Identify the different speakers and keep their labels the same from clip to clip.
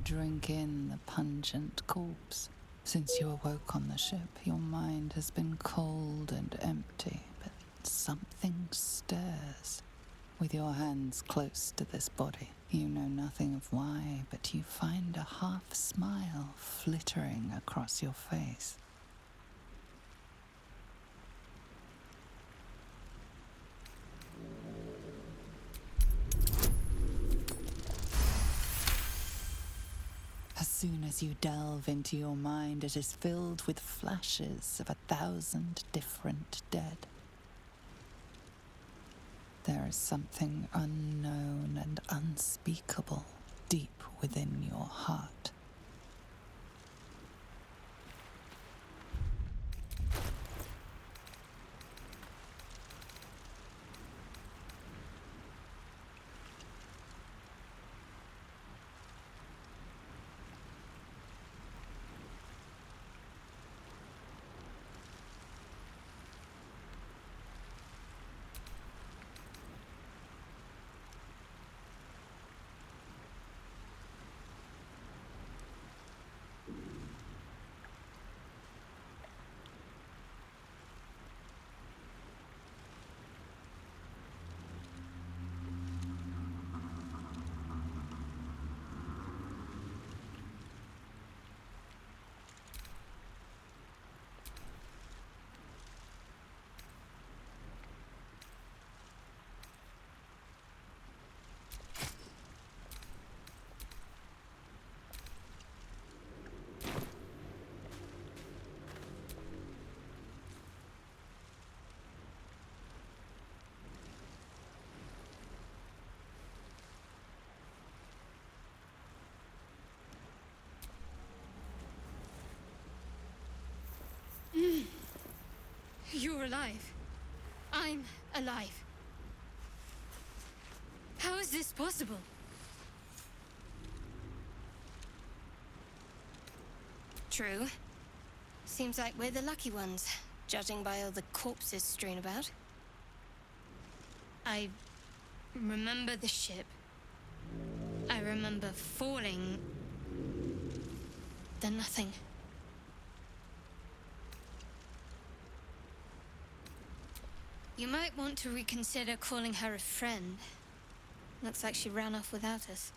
Speaker 1: drink in the pungent corpse. Since you awoke on the ship, your mind has been cold and empty, but something stirs. With your hands close to this body, you know nothing of why, but you find a half smile flittering across your face. As soon as you delve into your mind, it is filled with flashes of 1,000 different dead. There is something unknown and unspeakable deep within your heart.
Speaker 2: You're alive. I'm alive. How is this possible? True. Seems like we're the lucky ones, judging by all the corpses strewn about. I remember the ship. I remember falling. Then nothing. You might want to reconsider calling her a friend. Looks like she ran off without us.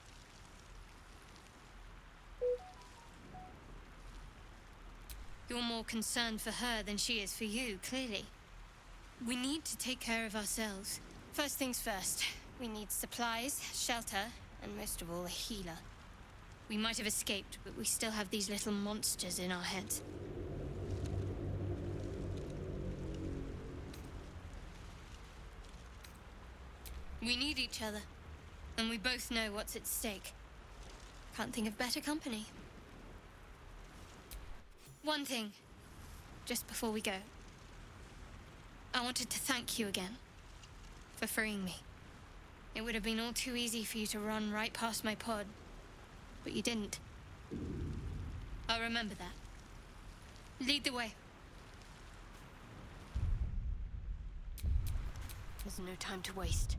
Speaker 2: You're more concerned for her than she is for you, clearly. We need to take care of ourselves. First things first, we need supplies, shelter, and most of all, a healer. We might have escaped, but we still have these little monsters in our heads. We need each other, and we both know what's at stake. Can't think of better company. One thing, just before we go. I wanted to thank you again for freeing me. It would have been all too easy for you to run right past my pod, but you didn't. I'll remember that. Lead the way. There's no time to waste.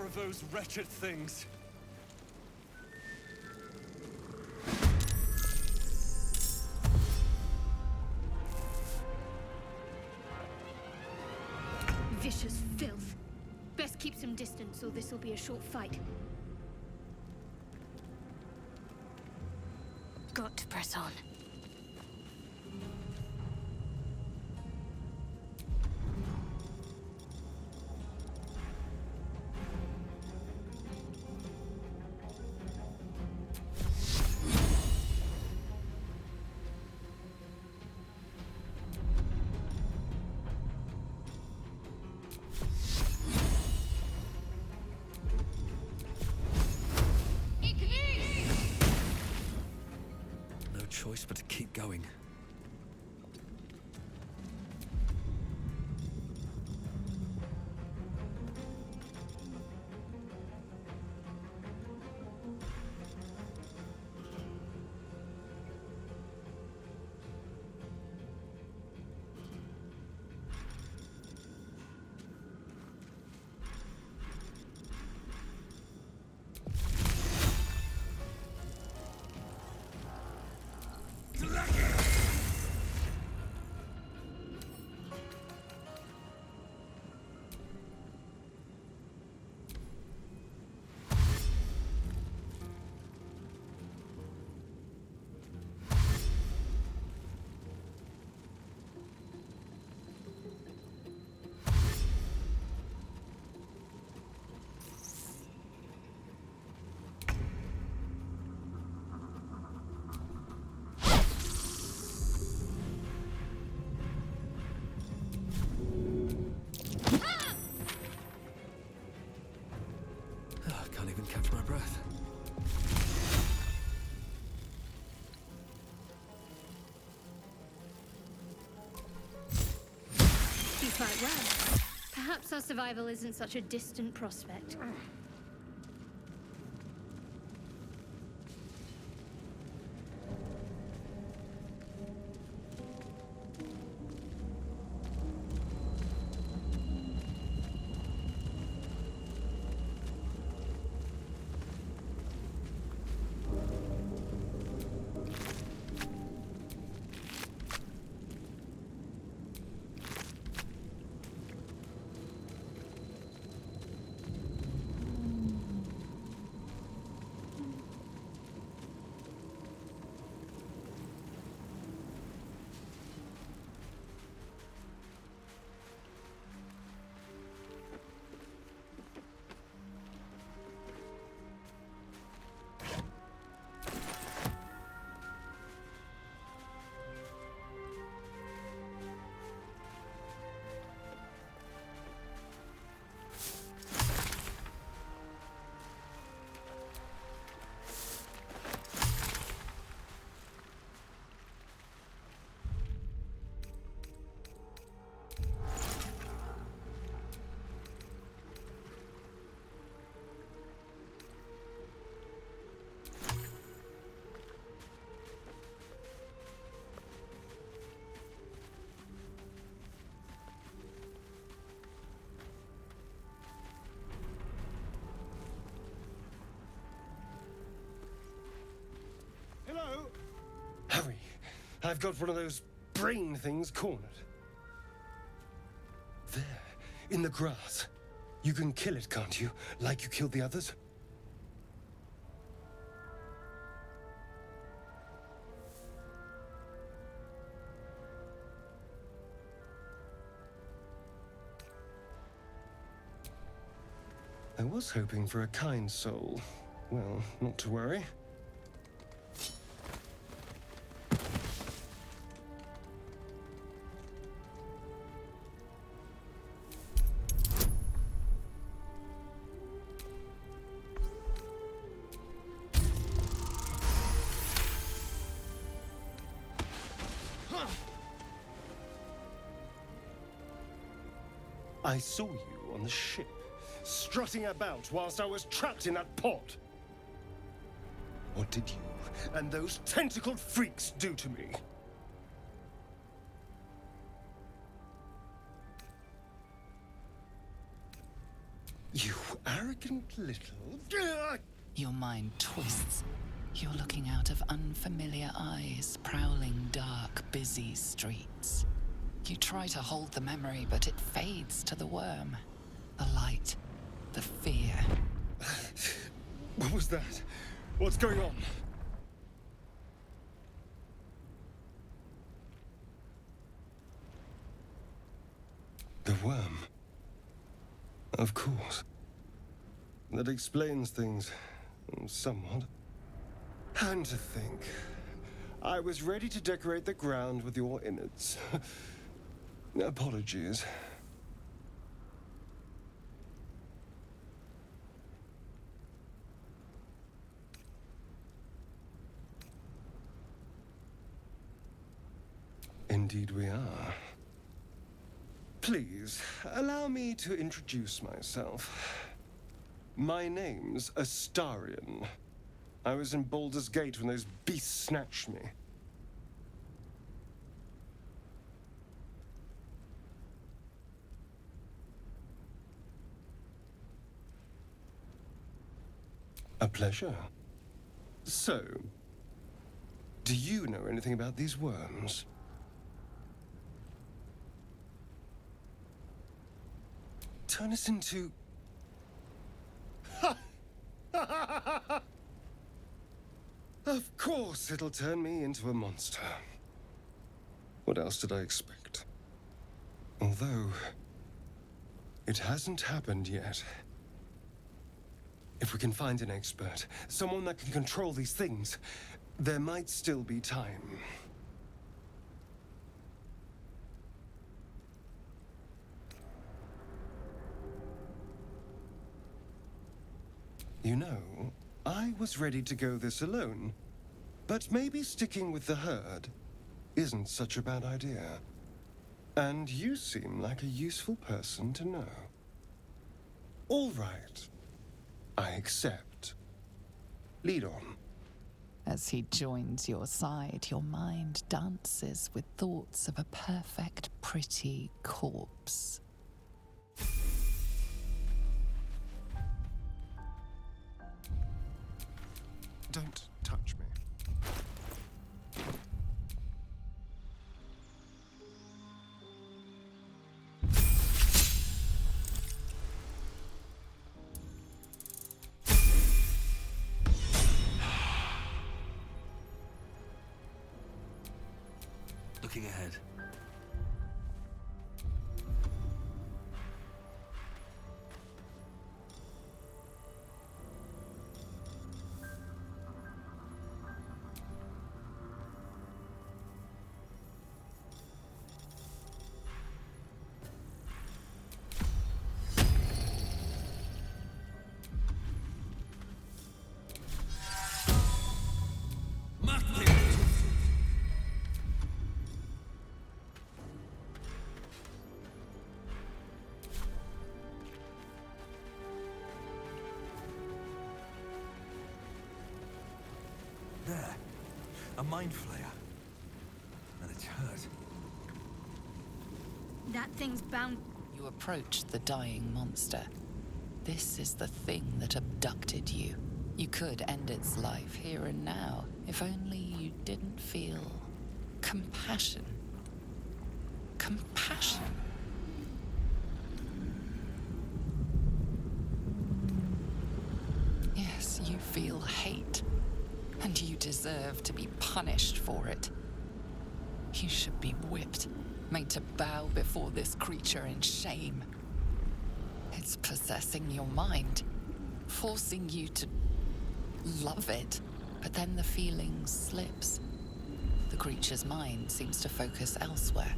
Speaker 3: more of those wretched things.
Speaker 2: Vicious filth. Best keep some distance, or this will be a short fight. Got to press on.
Speaker 3: No choice but to keep going. I can't even catch my breath.
Speaker 2: You fight well. Perhaps our survival isn't such a distant prospect.
Speaker 4: Hello? Hurry. I've got one of those brain things cornered. There, in the grass. You can kill it, can't you? Like you killed the others? I was hoping for a kind soul. Well, not to worry. I saw you on the ship, strutting about whilst I was trapped in that pod. What did you and those tentacled freaks do to me? You arrogant little...
Speaker 1: Your mind twists. You're looking out of unfamiliar eyes, prowling dark, busy streets. You try to hold the memory, but it fades to the worm. The light, the fear.
Speaker 4: What was that? What's going on? The worm. Of course. That explains things somewhat. And to think, I was ready to decorate the ground with your innards. Apologies. Indeed we are. Please, allow me to introduce myself. My name's Astarion. I was in Baldur's Gate when those beasts snatched me. A pleasure. So, do you know anything about these worms? Turn us into... Of course it'll turn me into a monster. What else did I expect? Although, it hasn't happened yet. If we can find an expert, someone that can control these things, there might still be time. You know, I was ready to go this alone, but maybe sticking with the herd isn't such a bad idea. And you seem like a useful person to know. All right. I accept. Lead on.
Speaker 1: As he joins your side, your mind dances with thoughts of a perfect, pretty corpse.
Speaker 4: Don't touch me.
Speaker 3: Looking ahead. There. A mind flayer. And it's hurt.
Speaker 2: That thing's bound.
Speaker 1: You approach the dying monster. This is the thing that abducted you. You could end its life here and now, if only you didn't feel compassion. Compassion. Yes, you feel hate. And you deserve to be punished for it. You should be whipped, made to bow before this creature in shame. It's possessing your mind, forcing you to love it, but then the feeling slips. The creature's mind seems to focus elsewhere.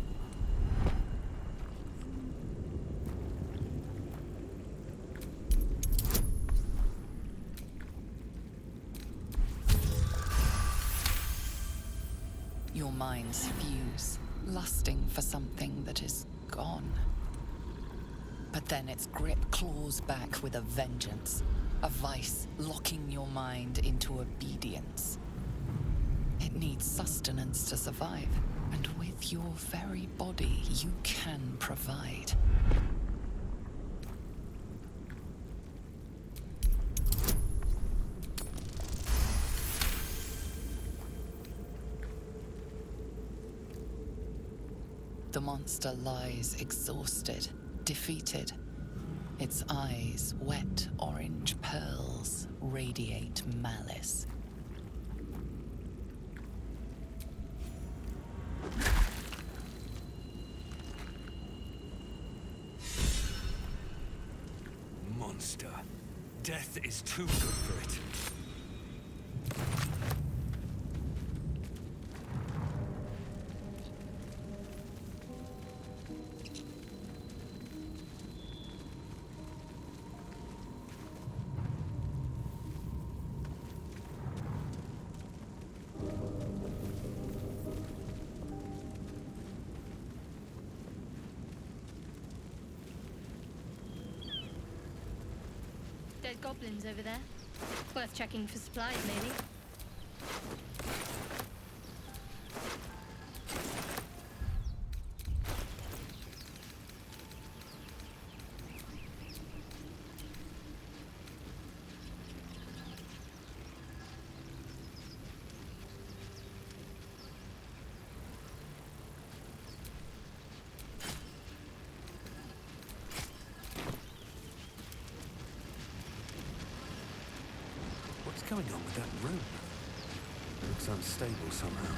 Speaker 1: Your minds fuse, lusting for something that is gone. But then its grip claws back with a vengeance, a vice locking your mind into obedience. It needs sustenance to survive, and with your very body, you can provide. The monster lies exhausted, defeated. Its eyes, wet orange pearls, radiate malice.
Speaker 3: Monster. Death is too good for it.
Speaker 2: There's goblins over there. Worth checking for supplies, maybe.
Speaker 3: What's going on with that room? It looks unstable somehow.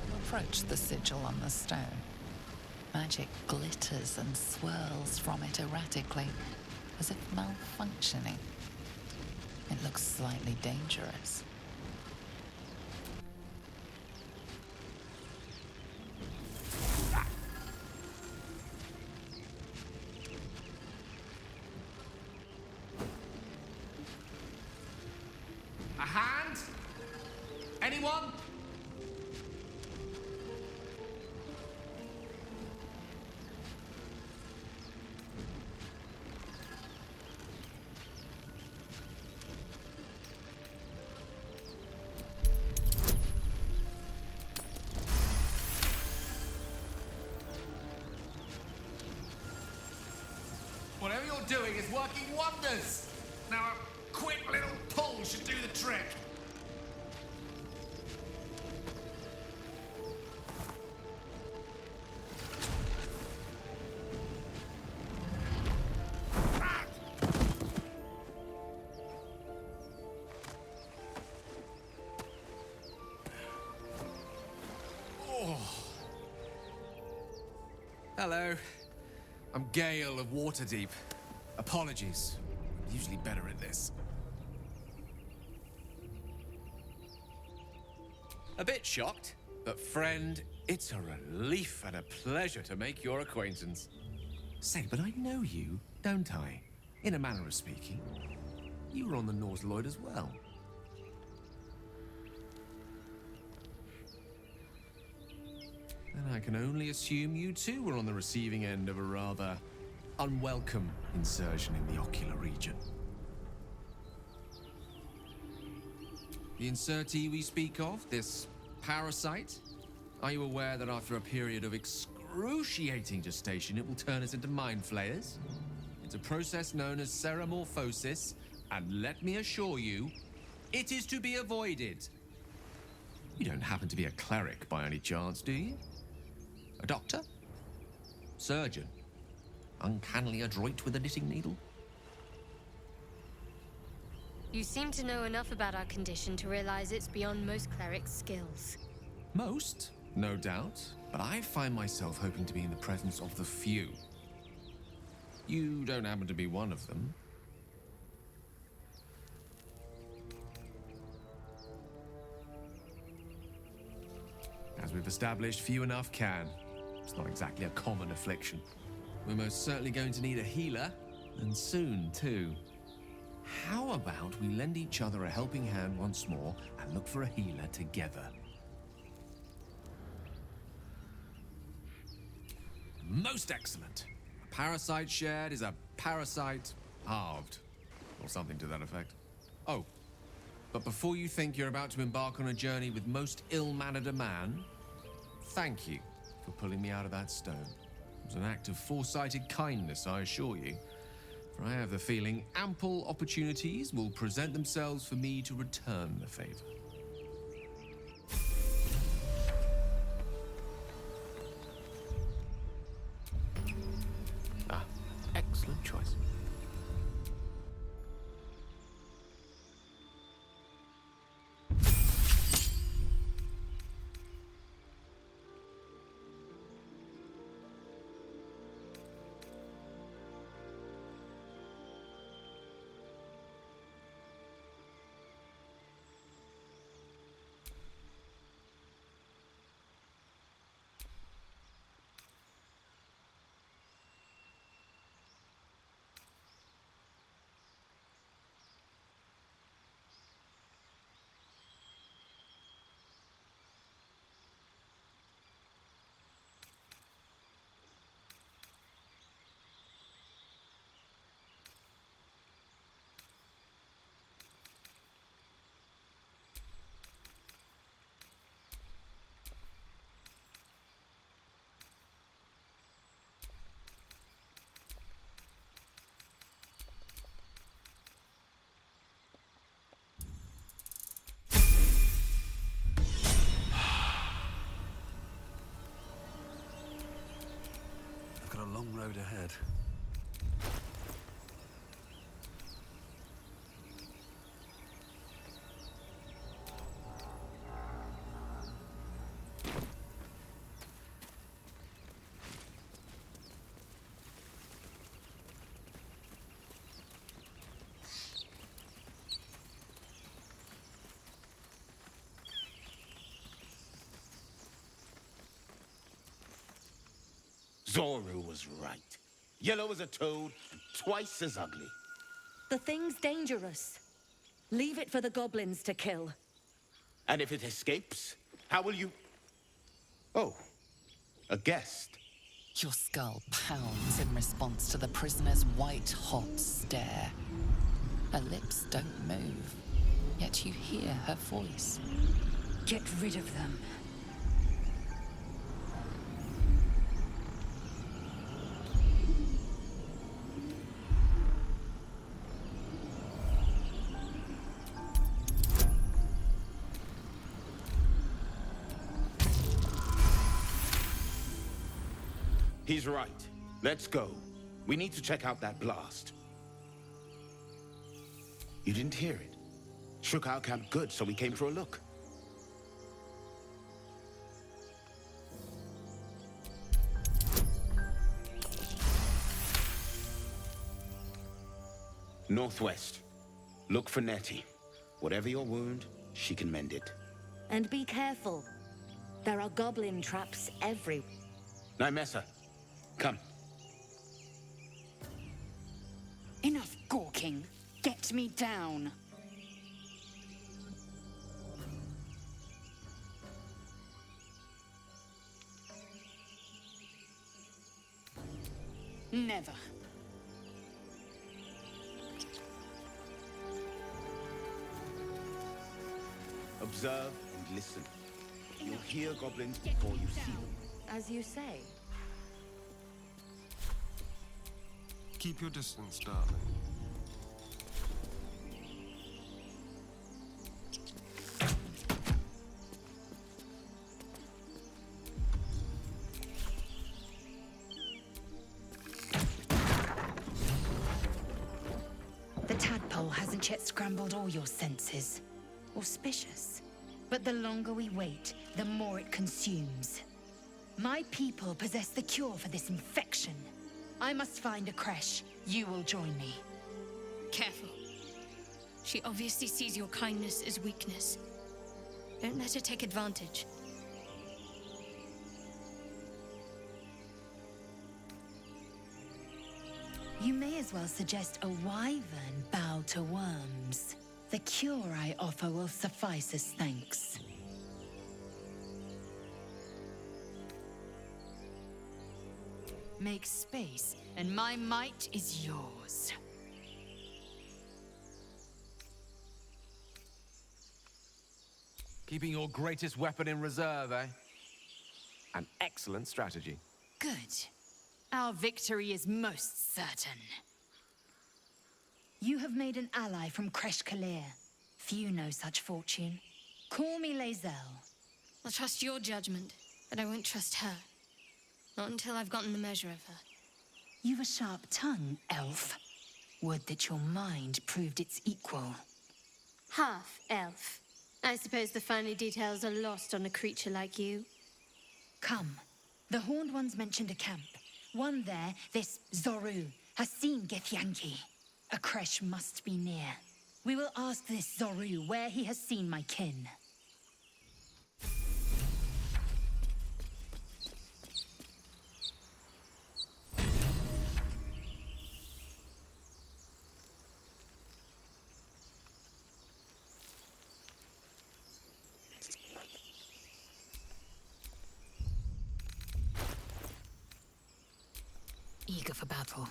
Speaker 1: You approach the sigil on the stone. Magic glitters and swirls from it erratically, as if malfunctioning. It looks slightly dangerous.
Speaker 5: A hand? Anyone? Whatever you're doing is working wonders. Now a quick little pull should do the trick. Hello. I'm Gale of Waterdeep. Apologies. I'm usually better at this. A bit shocked, but friend, it's a relief and a pleasure to make your acquaintance. Say, but I know you, don't I? In a manner of speaking. You were on the Nautiloid as well. And I can only assume you too were on the receiving end of a rather unwelcome insertion in the ocular region. The insertee we speak of, this parasite, are you aware that after a period of excruciating gestation, it will turn us into mind flayers? It's a process known as ceramorphosis, and let me assure you, it is to be avoided. You don't happen to be a cleric by any chance, do you? A doctor? Surgeon? Uncannily adroit with a knitting needle?
Speaker 2: You seem to know enough about our condition to realize it's beyond most clerics' skills.
Speaker 5: Most, no doubt, but I find myself hoping to be in the presence of the few. You don't happen to be one of them. As we've established, few enough can. It's not exactly a common affliction. We're most certainly going to need a healer, and soon, too. How about we lend each other a helping hand once more and look for a healer together? Most excellent. A parasite shared is a parasite halved, or something to that effect. Oh, but before you think you're about to embark on a journey with most ill-mannered a man, thank you for pulling me out of that stone. It was an act of foresighted kindness, I assure you. For I have the feeling ample opportunities will present themselves for me to return the favor.
Speaker 3: long road ahead.
Speaker 6: Zoru was right. Yellow as a toad, and twice as ugly.
Speaker 7: The thing's dangerous. Leave it for the goblins to kill.
Speaker 6: And if it escapes, how will you... Oh, a guest.
Speaker 1: Your skull pounds in response to the prisoner's white-hot stare. Her lips don't move, yet you hear her voice.
Speaker 7: Get rid of them.
Speaker 6: He's right. Let's go. We need to check out that blast. You didn't hear it? Shook our camp good, so we came for a look. Northwest. Look for Nettie. Whatever your wound, she can mend it.
Speaker 7: And be careful. There are goblin traps everywhere.
Speaker 6: Nymessa, come.
Speaker 7: Enough gawking. Get me down. Never.
Speaker 6: Observe and listen. You'll hear goblins before you see them.
Speaker 7: As you say.
Speaker 4: Keep your distance, darling.
Speaker 7: The tadpole hasn't yet scrambled all your senses. Auspicious. But the longer we wait, the more it consumes. My people possess the cure for this infection. I must find a creche. You will join me.
Speaker 2: Careful. She obviously sees your kindness as weakness. Don't let her take advantage.
Speaker 7: You may as well suggest a wyvern bow to worms. The cure I offer will suffice as thanks. Make space, and my might is yours.
Speaker 5: Keeping your greatest weapon in reserve, eh? An excellent strategy.
Speaker 7: Good. Our victory is most certain. You have made an ally from Kresh Kalir. Few know such fortune. Call me Lae'zel.
Speaker 2: I'll trust your judgment, but I won't trust her. Not until I've gotten the measure of her.
Speaker 7: You've a sharp tongue, elf. Would that your mind proved its equal.
Speaker 2: Half elf. I suppose the finer details are lost on a creature like you.
Speaker 7: Come. The Horned Ones mentioned a camp. One there, this Zoru, has seen Githyanki. A creche must be near. We will ask this Zoru where he has seen my kin. Eager for battle.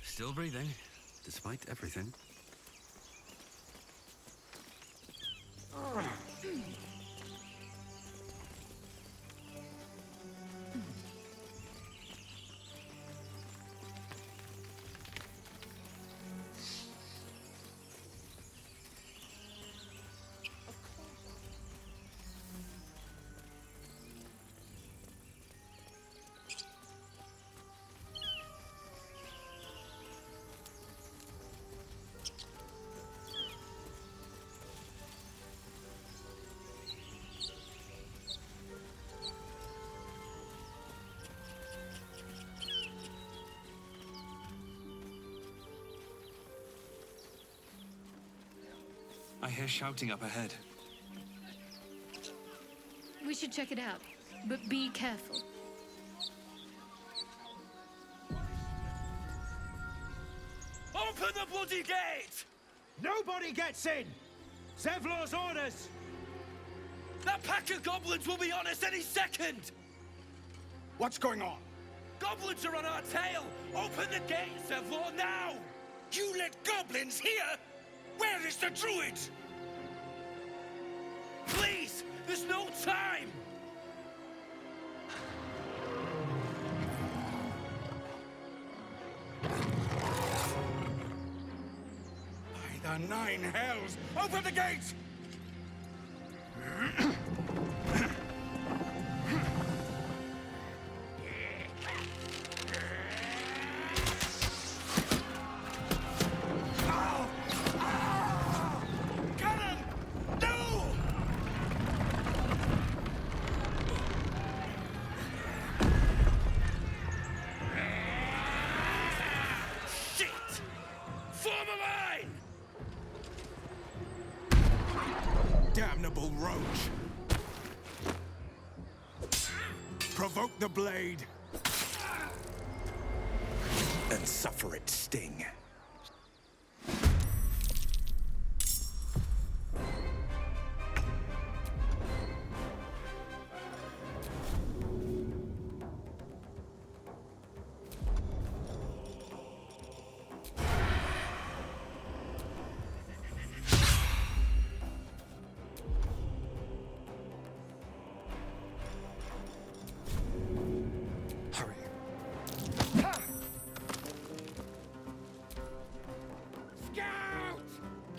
Speaker 3: Still breathing, despite everything.
Speaker 8: I hear shouting up ahead.
Speaker 2: We should check it out, but be careful.
Speaker 9: Open the bloody gate! Nobody gets in! Zevlor's orders! That pack of goblins will be on us any second!
Speaker 10: What's going on?
Speaker 9: Goblins are on our tail! Open the gate, Zevlor, now!
Speaker 10: You let goblins here? Where is the druid?
Speaker 9: Please! There's no time!
Speaker 10: By the nine hells! Open the gate! Damnable roach! Provoke the blade! And suffer its sting.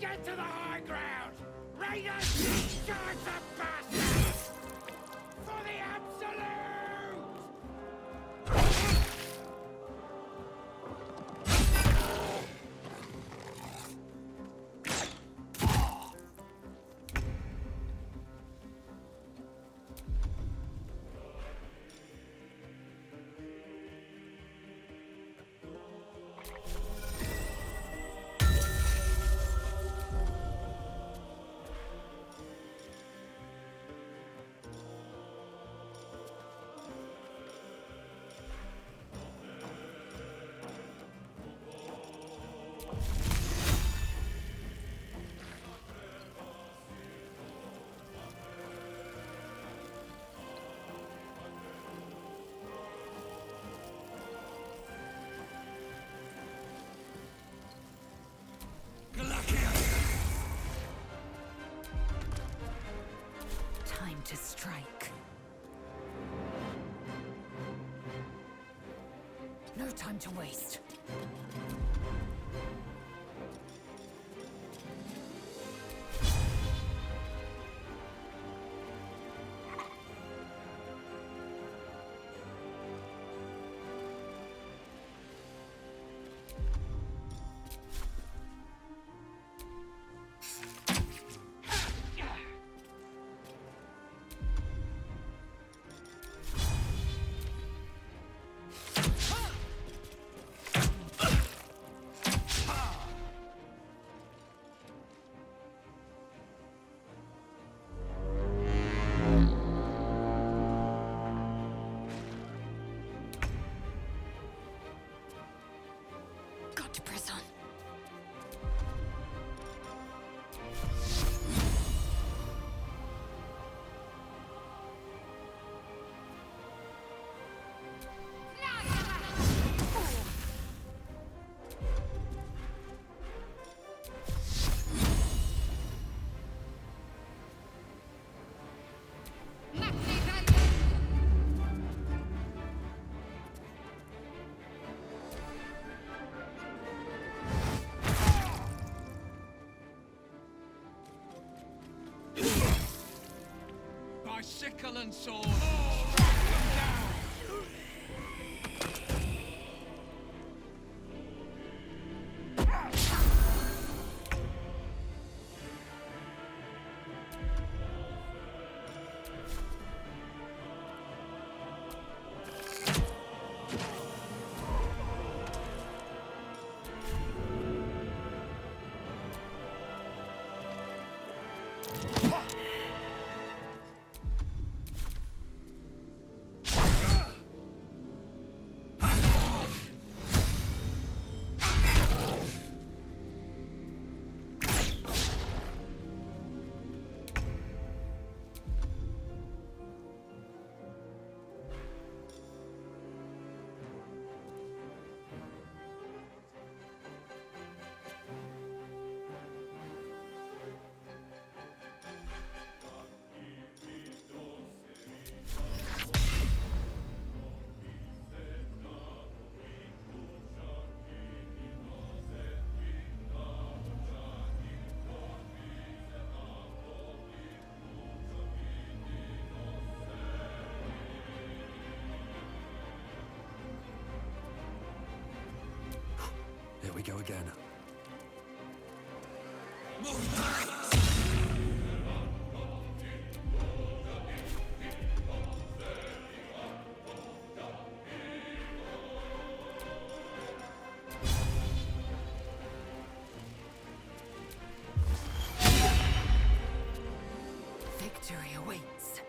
Speaker 9: Get to the high ground! Raiders! Charge the bastards! For the absolute!
Speaker 7: Time to strike. No time to waste.
Speaker 2: Got to press on.
Speaker 5: my sickle and sword.
Speaker 3: Here we go again.
Speaker 7: Victory awaits.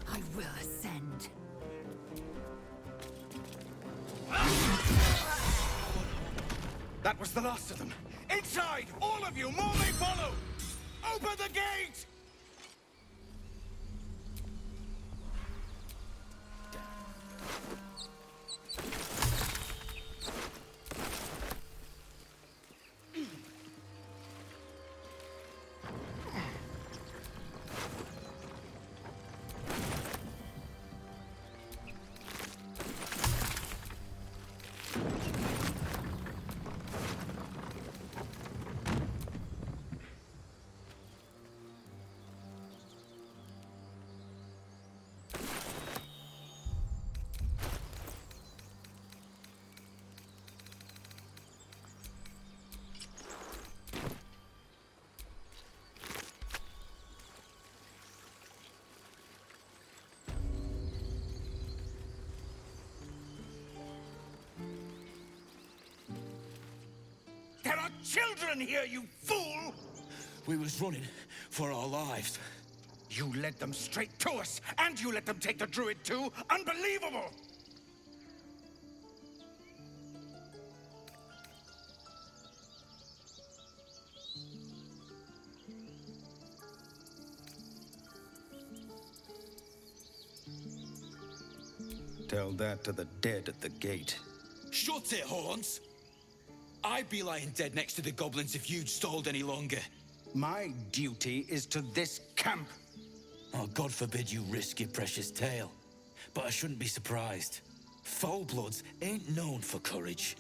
Speaker 7: I will ascend.
Speaker 10: That was the last of them. Inside! All of you! More may follow! Open the gate! There are children here, you fool!
Speaker 9: We was running for our lives.
Speaker 10: You led them straight to us, and you let them take the druid too? Unbelievable!
Speaker 4: Tell that to the dead at the gate.
Speaker 9: Shut it, Horns! I'd be lying dead next to the goblins if you'd stalled any longer.
Speaker 10: My duty is to this camp.
Speaker 9: Oh, God forbid you risk your precious tail. but I shouldn't be surprised. Foul-bloods ain't known for courage.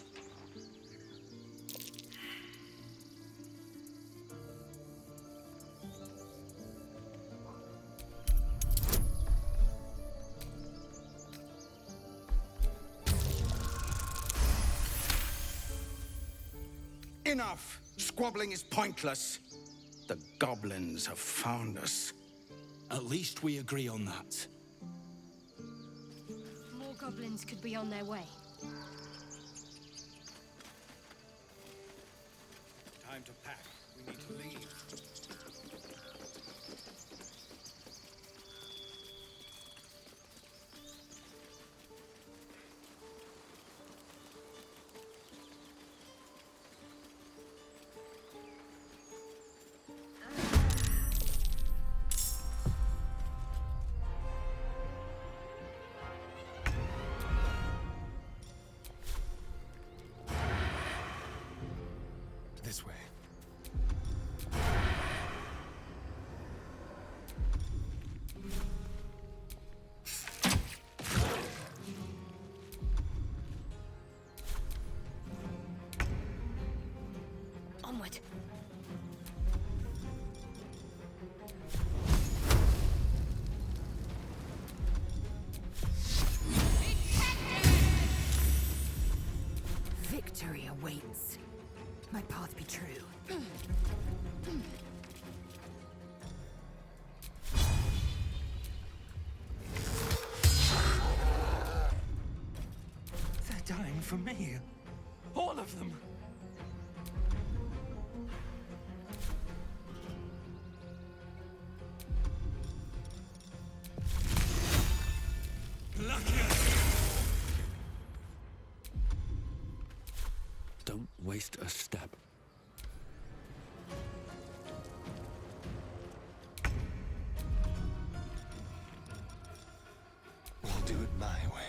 Speaker 10: Enough! Squabbling is pointless. The goblins have found us.
Speaker 9: At least we agree on that.
Speaker 2: More goblins could be on their way.
Speaker 10: Time to pack. We need to leave.
Speaker 3: This way.
Speaker 2: Onward.
Speaker 7: Victory awaits. My path be true.
Speaker 9: They're dying for me. All of them.
Speaker 3: Don't waste a step.
Speaker 4: We'll do it my way.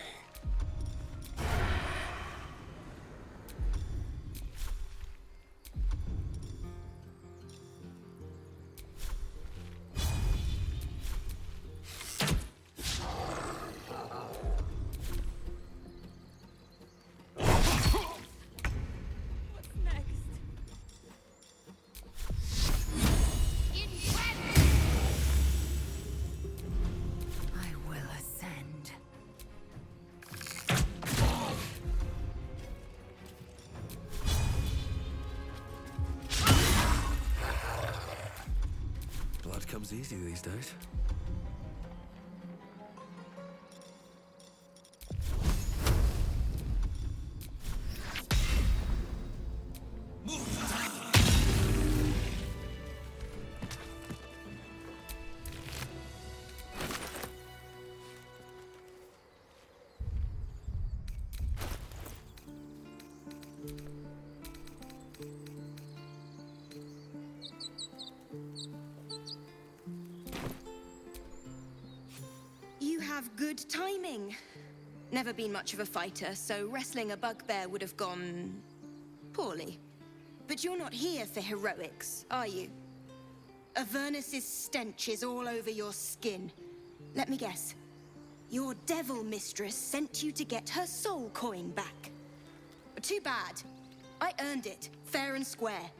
Speaker 7: I will ascend.
Speaker 3: Blood comes easy these days.
Speaker 8: You have good timing. Never been much of a fighter, so wrestling a bugbear would have gone poorly. But you're not here for heroics, are you? Avernus's stench is all over your skin. Let me guess. Your devil mistress sent you to get her soul coin back. Too bad. I earned it, fair and square.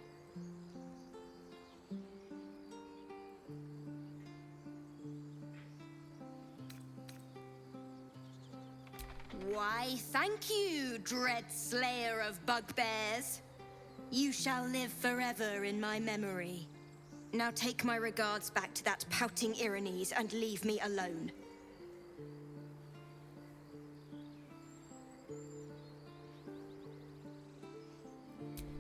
Speaker 8: Why, thank you, dread slayer of bugbears. You shall live forever in my memory. Now take my regards back to that pouting Irenes and leave me alone.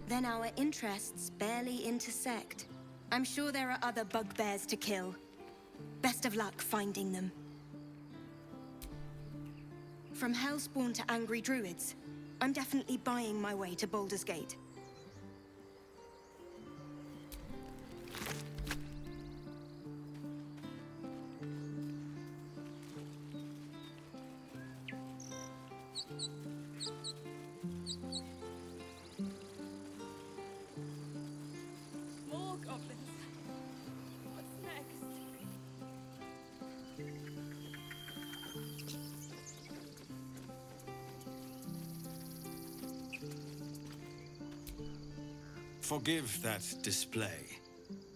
Speaker 8: Then our interests barely intersect. I'm sure there are other bugbears to kill. Best of luck finding them. From Hellspawn to angry druids, I'm definitely buying my way to Baldur's Gate.
Speaker 2: More goblins. What's next?
Speaker 11: Forgive that display.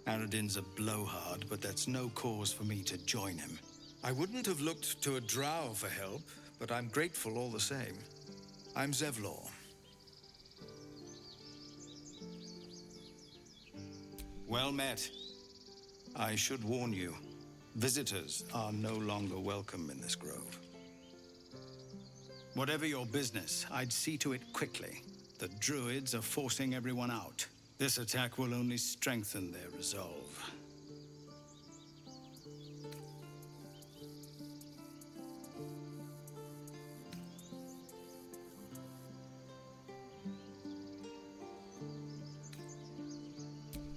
Speaker 11: Aradin's a blowhard, but that's no cause for me to join him. I wouldn't have looked to a drow for help, but I'm grateful all the same. I'm Zevlor. Well met. I should warn you, visitors are no longer welcome in this grove. Whatever your business, I'd see to it quickly. The druids are forcing everyone out. This attack will only strengthen their resolve.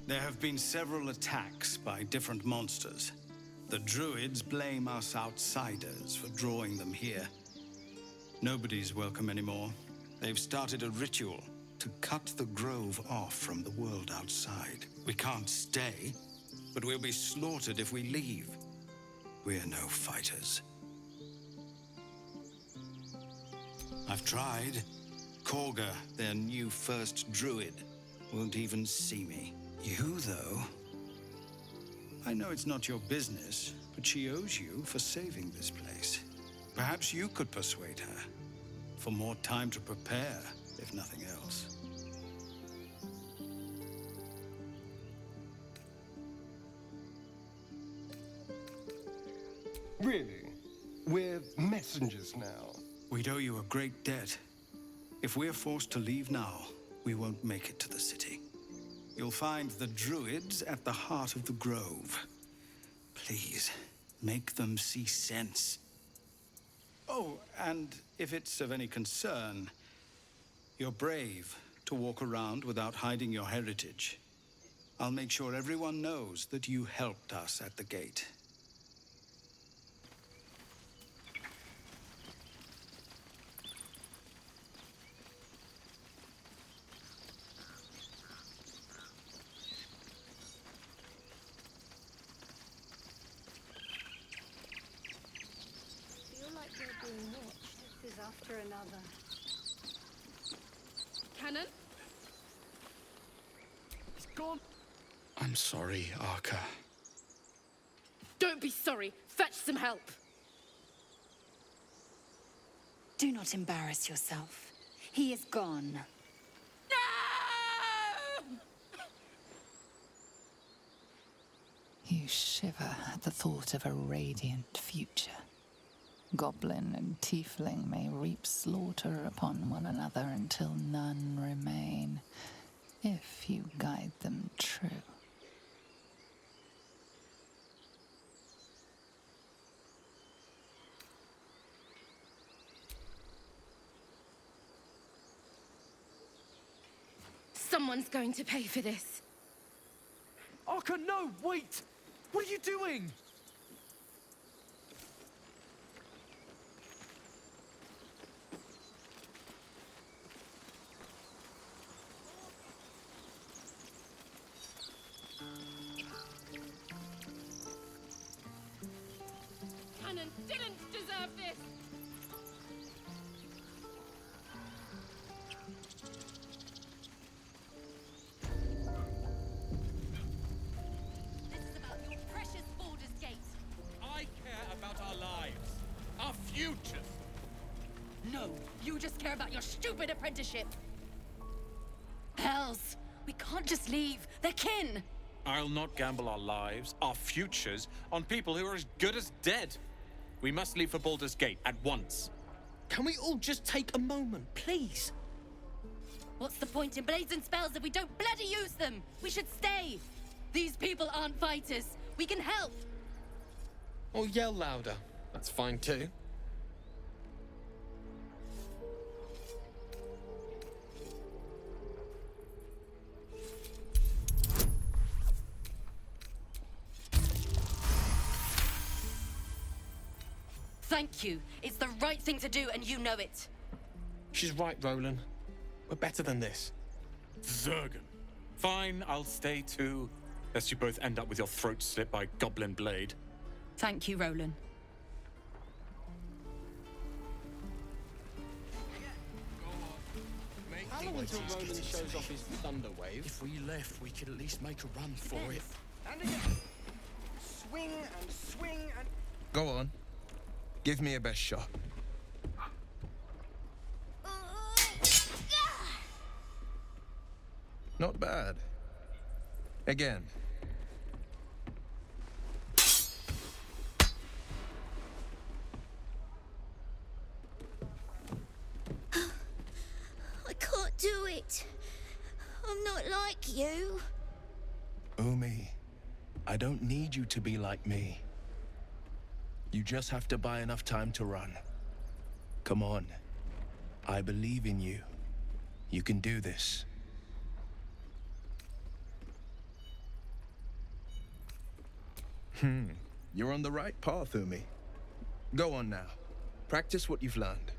Speaker 11: There have been several attacks by different monsters. The druids blame us outsiders for drawing them here. Nobody's welcome anymore. They've started a ritual to cut the grove off from the world outside. We can't stay, but we'll be slaughtered if we leave. We're no fighters. I've tried. Korga, their new first druid, won't even see me. You, though? I know it's not your business, but she owes you for saving this place. Perhaps you could persuade her. For more time to prepare, if nothing else.
Speaker 4: Really? We're messengers now.
Speaker 11: We'd owe you a great debt. If we're forced to leave now, we won't make it to the city. You'll find the druids at the heart of the grove. Please, make them see sense. Oh, and if it's of any concern, you're brave to walk around without hiding your heritage. I'll make sure everyone knows that you helped us at the gate.
Speaker 12: After another. Cannon?
Speaker 13: He's gone. I'm sorry, Arca.
Speaker 12: Don't be sorry. Fetch some help.
Speaker 7: Do not embarrass yourself. He is gone.
Speaker 12: No!
Speaker 1: You shiver at the thought of a radiant future. Goblin and tiefling may reap slaughter upon one another until none remain, if you guide them true.
Speaker 12: Someone's going to pay for this.
Speaker 9: Arca, no, wait! What are you doing?
Speaker 12: Cannon didn't deserve this!
Speaker 14: This is about your precious Baldur's Gate.
Speaker 10: I care about our lives, our futures.
Speaker 14: No, you just care about your stupid apprenticeship. Hells, we can't just leave. They're kin.
Speaker 10: I'll not gamble our lives, our futures, on people who are as good as dead. We must leave for Baldur's Gate at once.
Speaker 9: Can we all just take a moment, please?
Speaker 14: What's the point in blazing spells if we don't bloody use them? We should stay. These people aren't fighters. We can help.
Speaker 9: Or yell louder. That's fine too.
Speaker 14: Thank you. It's the right thing to do, and you know it.
Speaker 9: She's right, Roland. We're better than this.
Speaker 10: Zergan. Fine, I'll stay too. Lest you both end up with your throats slit by Goblin Blade.
Speaker 14: Thank you, Roland.
Speaker 13: He
Speaker 9: long
Speaker 13: waits
Speaker 9: until
Speaker 13: he's
Speaker 9: Roland
Speaker 13: getting to
Speaker 9: shows
Speaker 13: me.
Speaker 9: off his thunder wave.
Speaker 13: If we left, we could at least make a run for it.
Speaker 9: And again. Swing and swing and...
Speaker 15: Go on. Give me a best shot. Not bad. Again.
Speaker 16: I can't do it. I'm not like you.
Speaker 15: Umi, I don't need you to be like me. You just have to buy enough time to run. Come on. I believe in you. You can do this. You're on the right path, Umi. Go on now. Practice what you've learned.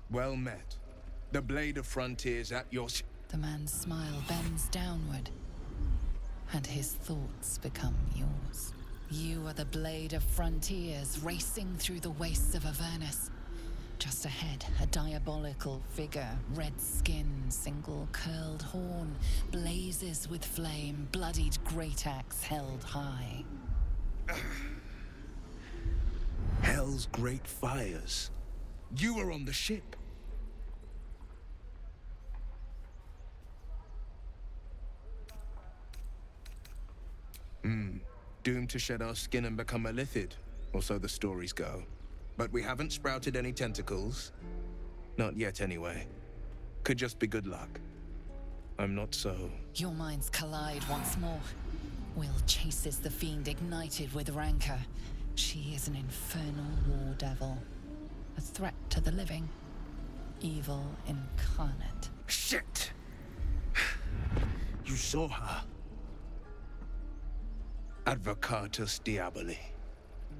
Speaker 15: Well met. The blade of frontiers at your...
Speaker 1: The man's smile bends downward, and his thoughts become yours. You are the blade of frontiers racing through the wastes of Avernus. Just ahead, a diabolical figure, red skin, single curled horn, blazes with flame, bloodied great axe held high.
Speaker 15: Hell's great fires. You were on the ship. Doomed to shed our skin and become a lithid, or so the stories go. But we haven't sprouted any tentacles. Not yet, anyway. Could just be good luck. I'm not so...
Speaker 1: Your minds collide once more. Will chases the fiend ignited with rancor. She is an infernal war devil. A threat to the living. Evil incarnate.
Speaker 15: Shit! You saw her. Advocatus Diaboli.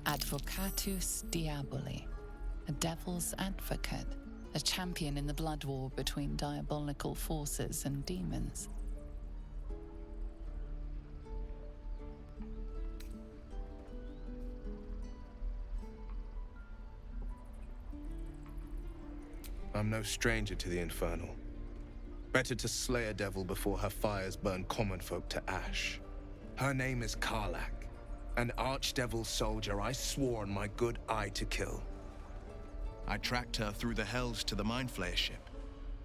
Speaker 1: Advocatus Diaboli. A devil's advocate. A champion in the blood war between diabolical forces and demons.
Speaker 15: I'm no stranger to the infernal. Better to slay a devil before her fires burn common folk to ash. Her name is Karlach, an archdevil soldier I swore on my good eye to kill.
Speaker 17: I tracked her through the hells to the Mind Flayer ship,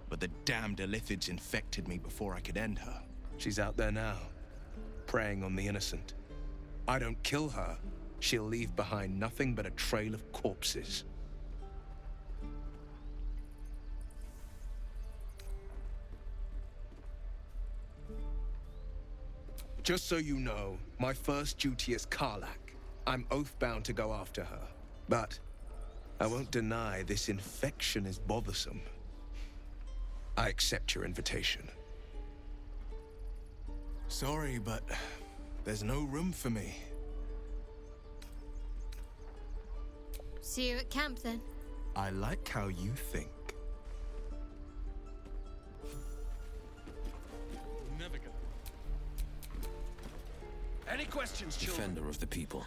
Speaker 17: but the damned Illithids infected me before I could end her.
Speaker 15: She's out there now, preying on the innocent. I don't kill her, she'll leave behind nothing but a trail of corpses. Just so you know, my first duty is Karlach. I'm oath-bound to go after her. But I won't deny this infection is bothersome. I accept your invitation. Sorry, but there's no room for me.
Speaker 2: See you at camp then.
Speaker 15: I like how you think.
Speaker 9: Never go. Any questions, children?
Speaker 3: Defender of the people.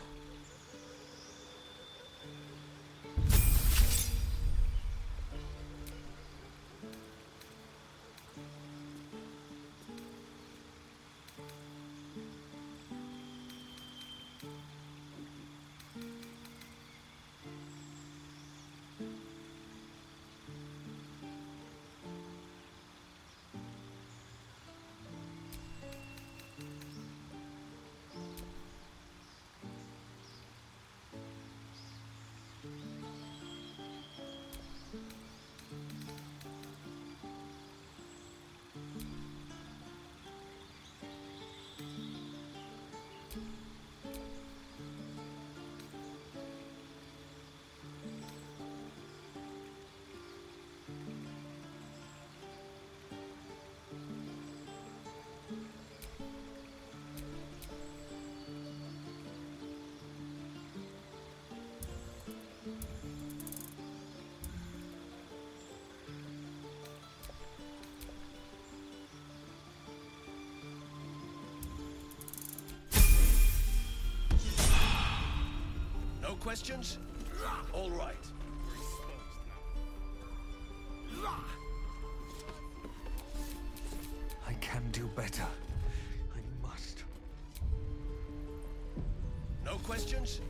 Speaker 9: No questions? All right.
Speaker 3: can do better. I must.
Speaker 6: No questions?